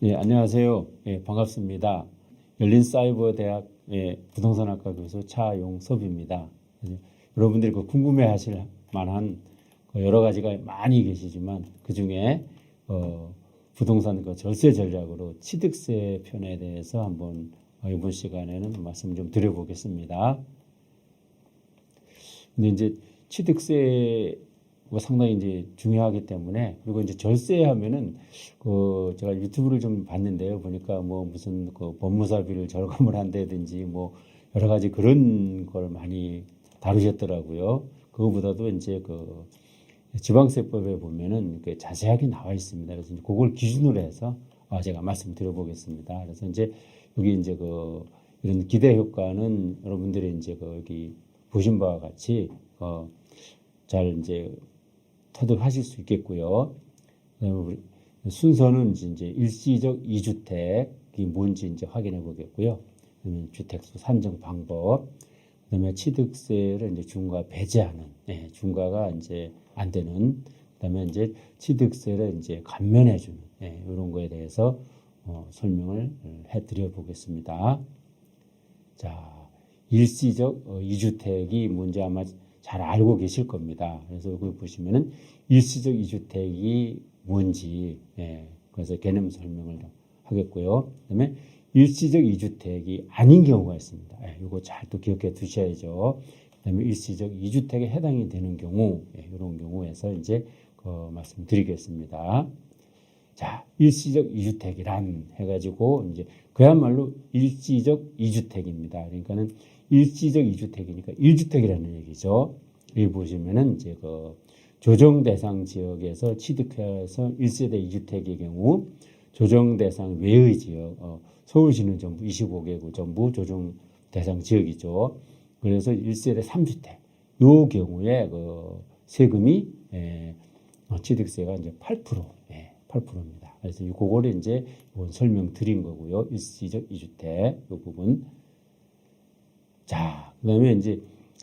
네, 안녕하세요. 예, 반갑습니다. 열린사이버대학 부동산학과 교수 차용섭입니다. 여러분들이 궁금해하실 만한 여러 가지가 많이 계시지만 그 중에 부동산 절세 전략으로 취득세 편에 대해서 한번 이번 시간에는 말씀 좀 드려보겠습니다. 근데 이제 취득세가 상당히 이제 중요하기 때문에, 그리고 이제 절세하면은 제가 유튜브를 좀 봤는데요. 보니까 무슨 법무사비를 절감을 한다든지 여러 가지 그런 걸 많이 다루셨더라고요. 그거보다도 이제 지방세법에 보면은 자세하게 나와 있습니다. 그래서 그걸 기준으로 해서 제가 말씀드려보겠습니다. 그래서 이제 여기 이제 이런 기대 효과는 여러분들이 이제 여기 보신 바와 같이 잘 이제 터득하실 수 있겠고요. 순서는 이제 일시적 2주택이 뭔지 이제 확인해 보겠고요. 그다음에 주택수 산정 방법, 그다음에 취득세를 이제 중과 배제하는, 중과가 이제 안 되는, 그다음에 이제 취득세를 이제 감면해 주는, 이런 거에 대해서 설명을 해 드려 보겠습니다. 자, 일시적 2주택이 뭔지 아마 잘 알고 계실 겁니다. 그래서 여기 보시면은 일시적 2주택이 뭔지, 그래서 개념 설명을 하겠고요. 그다음에 일시적 2주택이 아닌 경우가 있습니다. 이거 잘 또 기억해 두셔야죠. 그다음에 일시적 2주택에 해당이 되는 경우, 이런 경우에서 이제 말씀드리겠습니다. 자, 일시적 2주택이란 해가지고 이제 그야말로 일시적 2주택입니다. 그러니까는 일시적 2주택이니까 1주택이라는 얘기죠. 여기 보시면은 이제 조정 대상 지역에서 취득해서 1세대 2주택의 경우 조정 대상 외의 지역, 서울시는 전부 25개구 전부 조정 대상 지역이죠. 그래서 1세대 3주택, 요 경우에 세금이 취득세가 이제 8%, 8%입니다. 그래서 그거를 이제 설명드린 거고요. 일시적 2주택 요 부분. 자, 그다음에 이제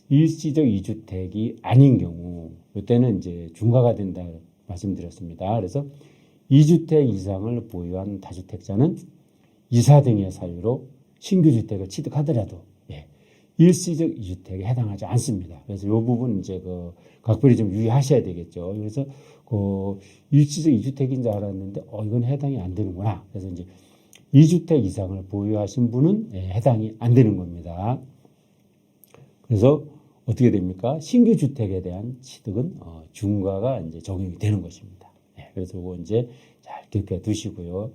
일시적 2주택이 아닌 경우, 이때는 이제 중과가 된다 말씀드렸습니다. 그래서 2주택 이상을 보유한 다주택자는 이사 등의 사유로 신규 주택을 취득하더라도 일시적 2주택에 해당하지 않습니다. 그래서 이 부분 이제 각별히 좀 유의하셔야 되겠죠. 그래서 일시적 2주택인 줄 알았는데 이건 해당이 안 되는구나. 그래서 이제 2주택 이상을 보유하신 분은 해당이 안 되는 겁니다. 그래서 어떻게 됩니까? 신규 주택에 대한 취득은 중과가 이제 적용이 되는 것입니다. 그래서 이거 이제 잘 기억해 두시고요.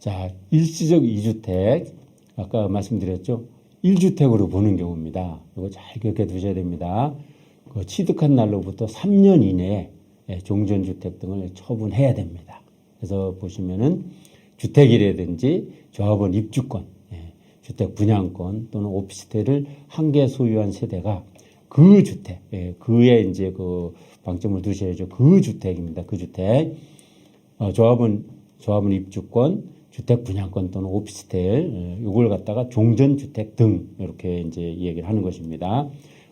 자, 일시적 2주택 아까 말씀드렸죠. 1주택으로 보는 경우입니다. 이거 잘 기억해 두셔야 됩니다. 취득한 날로부터 3년 이내에 종전주택 등을 처분해야 됩니다. 그래서 보시면은 주택이라든지 조합원 입주권, 주택 분양권 또는 오피스텔을 한 개 소유한 세대가 그 주택, 그에 이제 방점을 두셔야죠. 그 주택입니다. 그 주택. 조합원 입주권, 주택 분양권 또는 오피스텔, 이걸 갖다가 종전주택 등 이렇게 이제 얘기를 하는 것입니다.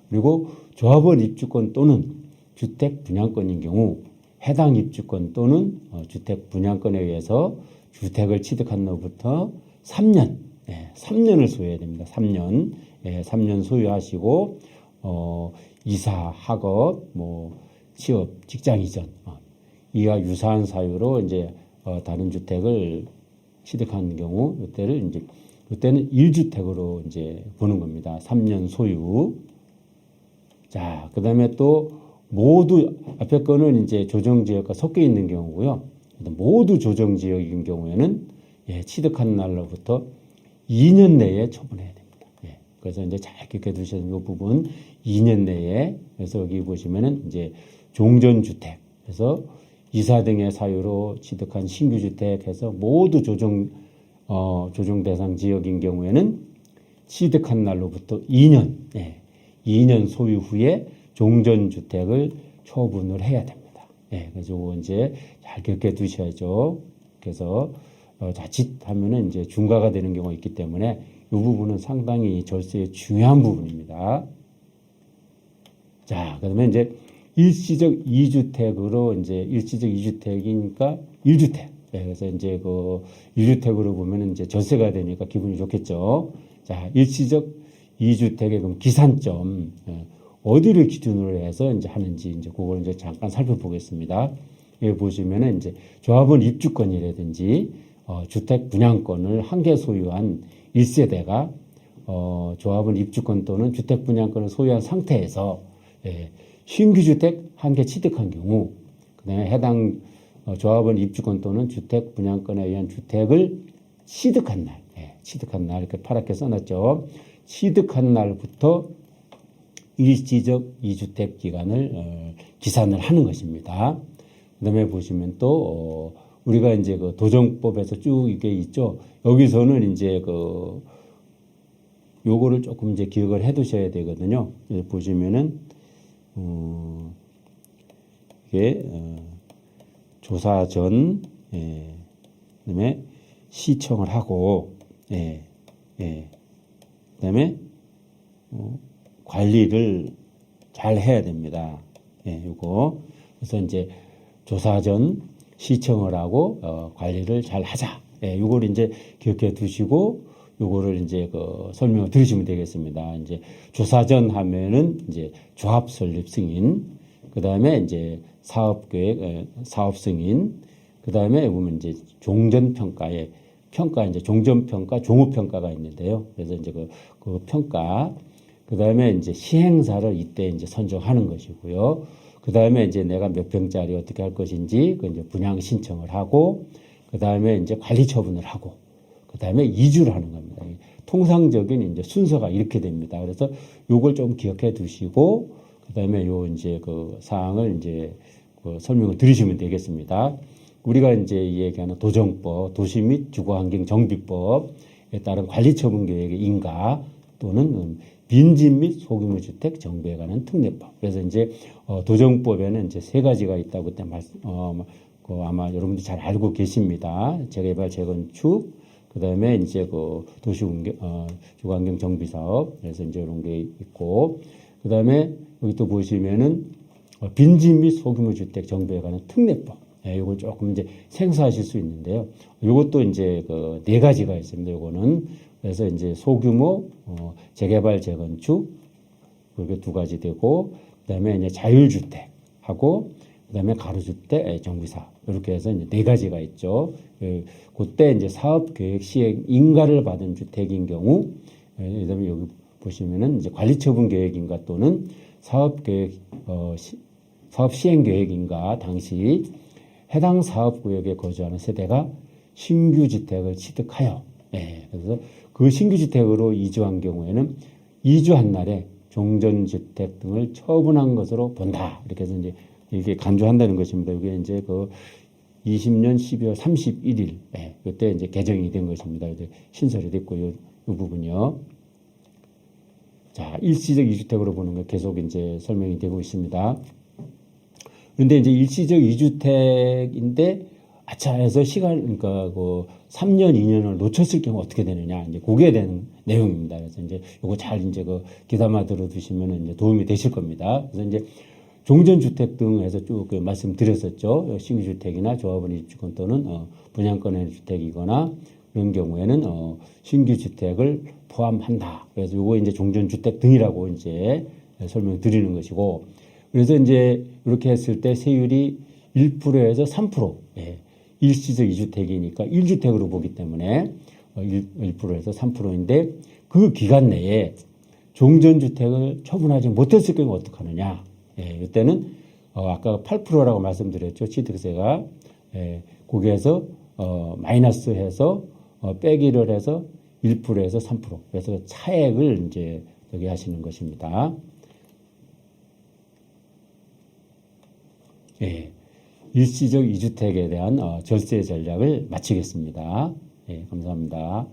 그리고 조합원 입주권 또는 주택 분양권인 경우 해당 입주권 또는 주택 분양권에 의해서 주택을 취득한 날부터 3년을 소유해야 됩니다. 3년 소유하시고 이사, 학업, 취업, 직장 이전 이와 유사한 사유로 이제 다른 주택을 취득한 경우 이때는 1주택으로 이제 보는 겁니다. 3년 소유. 자, 그다음에 또 모두 앞에 거는 이제 조정 지역과 섞여 있는 경우고요. 모두 조정 지역인 경우에는 취득한 날로부터 2년 내에 처분해야 됩니다. 그래서 이제 잘 기억해 두셔야 되는 이 부분 2년 내에. 그래서 여기 보시면은 이제 종전주택, 그래서 이사 등의 사유로 취득한 신규 주택에서 모두 조정 대상 지역인 경우에는 취득한 날로부터 2년 소유 후에 종전주택을 처분을 해야 됩니다. 그래서 이거 이제 잘 기억해 두셔야죠. 그래서 자칫하면은 이제 중과가 되는 경우가 있기 때문에 이 부분은 상당히 절세의 중요한 부분입니다. 자, 그다음에 이제 일시적 2주택으로 이제 일시적 2주택이니까 1주택. 예, 그래서 이제 그 1주택으로 보면은 이제 전세가 되니까 기분이 좋겠죠. 자, 일시적 2주택의 그럼 기산점, 예, 어디를 기준으로 해서 이제 하는지 이제 그걸 이제 잠깐 살펴보겠습니다. 여기 보시면은 이제 조합원 입주권이라든지 주택 분양권을 한 개 소유한 1세대가 조합원 입주권 또는 주택 분양권을 소유한 상태에서 예, 신규 주택 한 개 취득한 경우, 그다음에 해당 조합원 입주권 또는 주택 분양권에 의한 주택을 취득한 날, 예, 취득한 날 이렇게 파랗게 써놨죠. 취득한 날부터 일시적 2주택 기간을 기산을 하는 것입니다. 그다음에 보시면 또 우리가 이제 그 도정법에서 쭉 이게 있죠. 여기서는 이제 그 요거를 조금 이제 기억을 해 두셔야 되거든요. 보시면은 이게 조사 전, 예, 그다음에 시청을 하고, 예, 예, 그다음에 관리를 잘 해야 됩니다. 예, 요거. 그래서 이제 조사 전 시청을 하고 관리를 잘 하자. 예, 요걸 이제 기억해 두시고 요거를 이제 그 설명을 들으시면 되겠습니다. 이제 조사 전 하면은 이제 조합 설립 승인, 그다음에 이제 사업 계획, 사업 승인, 그다음에 보면 이제 종전 평가에 평가 이제 종전 평가, 종후 평가가 있는데요. 그래서 이제 그 평가, 그다음에 이제 시행사를 이때 이제 선정하는 것이고요. 그다음에 이제 내가 몇 평짜리 어떻게 할 것인지 그 이제 분양 신청을 하고, 그다음에 이제 관리 처분을 하고, 그다음에 이주를 하는 겁니다. 통상적인 이제 순서가 이렇게 됩니다. 그래서 요걸 좀 기억해 두시고, 그다음에 요 이제 그 사항을 이제 그 설명을 들으시면 되겠습니다. 우리가 이제 얘기하는 도정법, 도시 및 주거환경 정비법에 따른 관리처분 계획의 인가 또는 빈집 및 소규모 주택 정비에 관한 특례법. 그래서 이제 도정법에는 이제 세 가지가 있다고 그때 아마 여러분들이 잘 알고 계십니다. 재개발, 재건축, 그다음에 이제 그 도시 주거환경 정비 사업. 그래서 이제 이런 게 있고, 그다음에 여기 또 보시면은 빈집 및 소규모 주택 정비에 관한 특례법. 예, 이걸 조금 이제 생소하실 수 있는데요. 이것도 이제 그 네 가지가 있습니다. 요거는 그래서 이제 소규모 재개발, 재건축 그게 두 가지 되고, 그다음에 이제 자율주택하고, 그다음에 가로주택 정비사 이렇게 해서 이제 네 가지가 있죠. 그때 이제 사업계획 시행 인가를 받은 주택인 경우, 그다음에 여기 보시면은 이제 관리처분 계획인가 또는 사업계획 사업 시행 계획인가 당시 해당 사업구역에 거주하는 세대가 신규 주택을 취득하여, 예, 그래서 그 신규 주택으로 이주한 경우에는 이주한 날에 종전주택 등을 처분한 것으로 본다. 이렇게 해서 이제 이게 간주한다는 것입니다. 이게 이제 그 20년 12월 31일, 예, 그때 이제 개정이 된 것입니다. 이제 신설이 됐고, 이 부분이요. 자, 일시적 2주택으로 보는 거 계속 이제 설명이 되고 있습니다. 그런데 이제 일시적 2주택인데 아차 해서 그러니까 그 3년, 2년을 놓쳤을 경우 어떻게 되느냐, 이제 그게 되는 내용입니다. 그래서 이제 요거 잘 이제 그 귀담아 들어두시면 이제 도움이 되실 겁니다. 그래서 이제 종전주택 등 해서 쭉 말씀드렸었죠. 신규주택이나 조합원 입주권 또는 분양권의 주택이거나 그런 경우에는 신규주택을 포함한다. 그래서 요거 이제 종전주택 등이라고 이제 설명드리는 것이고, 그래서 이제 이렇게 했을 때 세율이 1%에서 3%, 예, 일시적 2주택이니까 1주택으로 보기 때문에 1%에서 3%인데 그 기간 내에 종전주택을 처분하지 못했을 경우 어떡하느냐. 예, 이때는 아까 8%라고 말씀드렸죠. 취득세가. 예, 거기에서 마이너스 해서 빼기를 해서 1%에서 3%. 그래서 차액을 이제 여기 하시는 것입니다. 예, 일시적 2주택에 대한 절세 전략을 마치겠습니다. 예, 감사합니다.